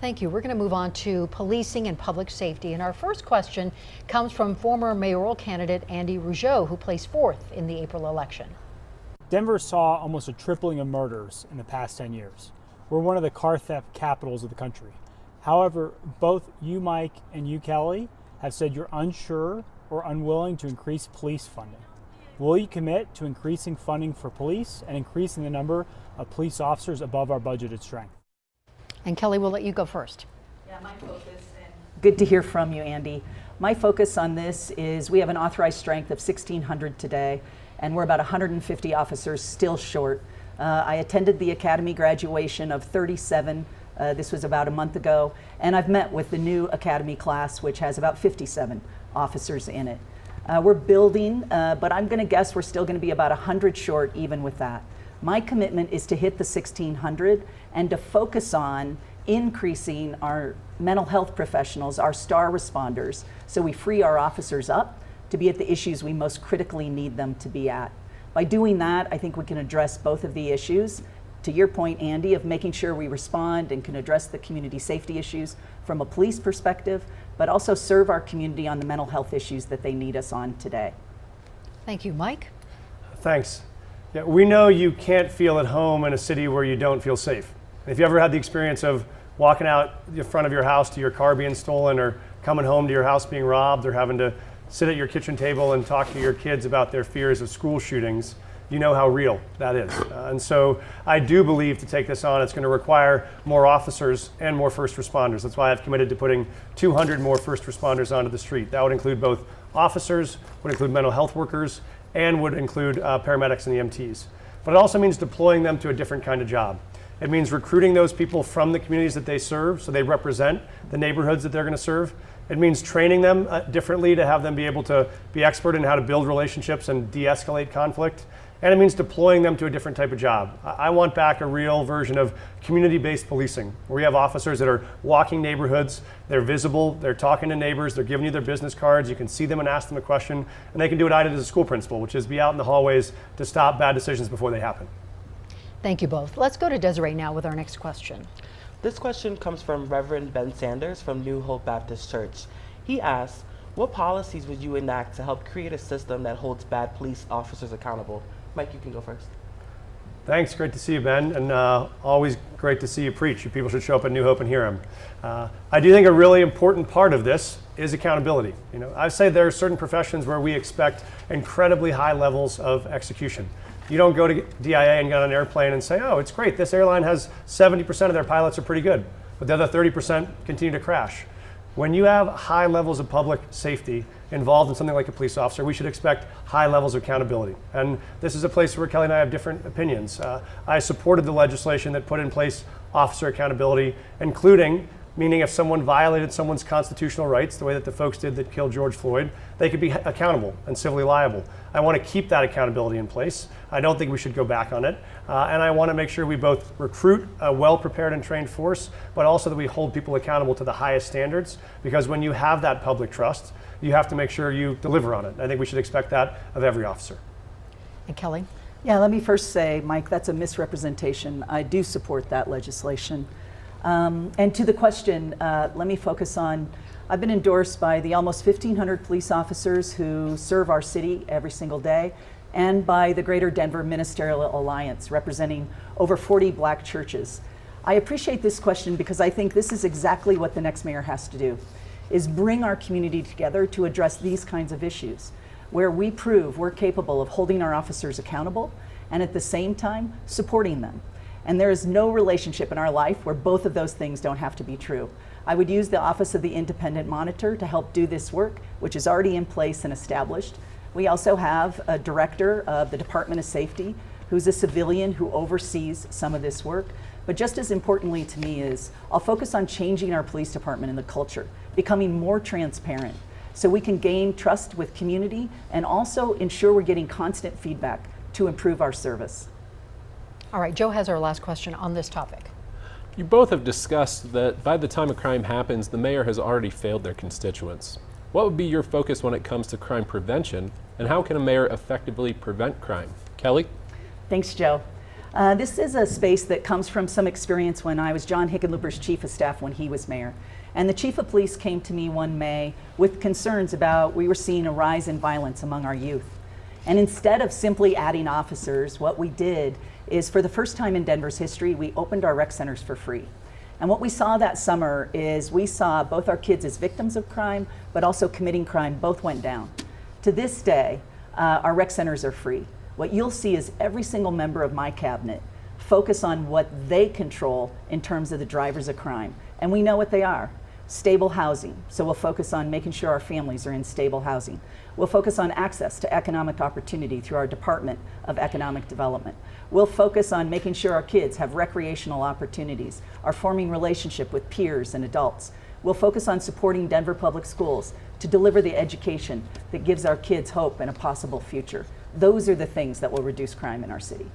Thank you. We're going to move on to policing and public safety. And our first question comes from former mayoral candidate Andy Rougeot, who placed fourth in the April election. Denver saw almost a tripling of murders in the past 10 years. We're one of the car theft capitals of the country. However, both you, Mike, and you, Kelly, have said you're unsure or unwilling to increase police funding. Will you commit to increasing funding for police and increasing the number of police officers above our budgeted strength? And Kelly, we'll let you go first. Yeah, my focus, and good to hear from you, Andy. My focus on this is we have an authorized strength of 1,600 today, and we're about 150 officers still short. I attended the academy graduation of 37. This was about a month ago, and I've met with the new academy class, which has about 57 officers in it. We're building, but I'm going to guess we're still going to be about 100 short even with that. My commitment is to hit the 1,600 and to focus on increasing our mental health professionals, our star responders, so we free our officers up to be at the issues we most critically need them to be at. By doing that, I think we can address both of the issues. To your point, Andy, of making sure we respond and can address the community safety issues from a police perspective, but also serve our community on the mental health issues that they need us on today. Thank you. Mike? Thanks. Yeah, we know you can't feel at home in a city where you don't feel safe. And if you ever had the experience of walking out the front of your house to your car being stolen, or coming home to your house being robbed, or having to sit at your kitchen table and talk to your kids about their fears of school shootings, you know how real that is. And so I do believe to take this on, it's going to require more officers and more first responders. That's why I've committed to putting 200 more first responders onto the street. That would include both officers, would include mental health workers, and would include paramedics and EMTs. But it also means deploying them to a different kind of job. It means recruiting those people from the communities that they serve, so they represent the neighborhoods that they're going to serve. It means training them differently to have them be able to be expert in how to build relationships and de-escalate conflict. And it means deploying them to a different type of job. I want back a real version of community-based policing, where we have officers that are walking neighborhoods, they're visible, they're talking to neighbors, they're giving you their business cards, you can see them and ask them a question, and they can do what I did as a school principal, which is be out in the hallways to stop bad decisions before they happen. Thank you both. Let's go to Desiree now with our next question. This question comes from Reverend Ben Sanders from New Hope Baptist Church. He asks, what policies would you enact to help create a system that holds bad police officers accountable? Mike, you can go first. Thanks, great to see you, Ben, and always great to see you preach. You people should show up at New Hope and hear him. I do think a really important part of this is accountability. You know, I say there are certain professions where we expect incredibly high levels of execution. You don't go to DIA and get on an airplane and say, oh, it's great, this airline has 70% of their pilots are pretty good, but the other 30% continue to crash. When you have high levels of public safety involved in something like a police officer, we should expect high levels of accountability. And this is a place where Kelly and I have different opinions. I supported the legislation that put in place officer accountability, including meaning if someone violated someone's constitutional rights, the way that the folks did that killed George Floyd, they could be accountable and civilly liable. I want to keep that accountability in place. I don't think we should go back on it. And I want to make sure we both recruit a well-prepared and trained force, but also that we hold people accountable to the highest standards, because when you have that public trust, you have to make sure you deliver on it. I think we should expect that of every officer. And Kelly? Yeah, let me first say, Mike, that's a misrepresentation. I do support that legislation. And to the question, let me focus on, I've been endorsed by the almost 1,500 police officers who serve our city every single day, and by the Greater Denver Ministerial Alliance, representing over 40 Black churches. I appreciate this question because I think this is exactly what the next mayor has to do, is bring our community together to address these kinds of issues, where we prove we're capable of holding our officers accountable and at the same time supporting them. And there is no relationship in our life where both of those things don't have to be true. I would use the Office of the Independent Monitor to help do this work, which is already in place and established. We also have a director of the Department of Safety who's a civilian who oversees some of this work. But just as importantly to me is, I'll focus on changing our police department and the culture, becoming more transparent, so we can gain trust with community and also ensure we're getting constant feedback to improve our service. All right, Joe has our last question on this topic. You both have discussed that by the time a crime happens, the mayor has already failed their constituents. What would be your focus when it comes to crime prevention, and how can a mayor effectively prevent crime? Kelly? Thanks, Joe. This is a space that comes from some experience when I was John Hickenlooper's chief of staff when he was mayor. And the chief of police came to me one May with concerns about we were seeing a rise in violence among our youth. And instead of simply adding officers, what we did is, for the first time in Denver's history, we opened our rec centers for free. And what we saw that summer is we saw both our kids as victims of crime, but also committing crime, both went down. To this day, our rec centers are free. What you'll see is every single member of my cabinet focus on what they control in terms of the drivers of crime. And we know what they are. Stable housing, so we'll focus on making sure our families are in stable housing. We'll focus on access to economic opportunity through our Department of Economic Development. We'll focus on making sure our kids have recreational opportunities, are forming relationship with peers and adults. We'll focus on supporting Denver Public Schools to deliver the education that gives our kids hope and a possible future. Those are the things that will reduce crime in our city.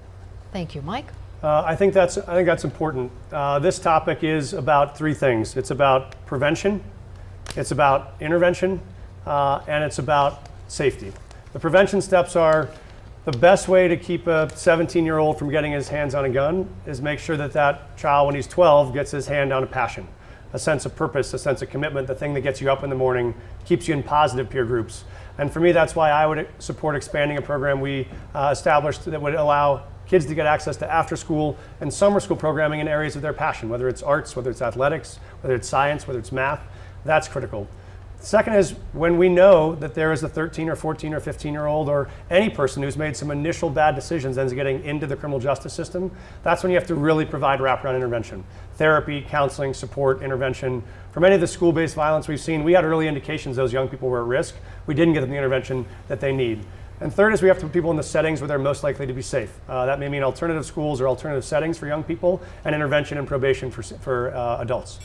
Thank you, Mike. I think that's important. This topic is about three things. It's about prevention, it's about intervention, and it's about safety. The prevention steps are the best way to keep a 17-year-old from getting his hands on a gun is make sure that that child, when he's 12, gets his hand on a passion, a sense of purpose, a sense of commitment, the thing that gets you up in the morning, keeps you in positive peer groups. And for me, that's why I would support expanding a program we established that would allow kids to get access to after school and summer school programming in areas of their passion, whether it's arts, whether it's athletics, whether it's science, whether it's math. That's critical. Second is when we know that there is a 13 or 14 or 15-year-old or any person who's made some initial bad decisions and is getting into the criminal justice system, that's when you have to really provide wraparound intervention. Therapy, counseling, support, intervention. For many of the school-based violence we've seen, we had early indications those young people were at risk. We didn't get them the intervention that they need. And third is we have to put people in the settings where they're most likely to be safe. That may mean alternative schools or alternative settings for young people and intervention and probation for adults.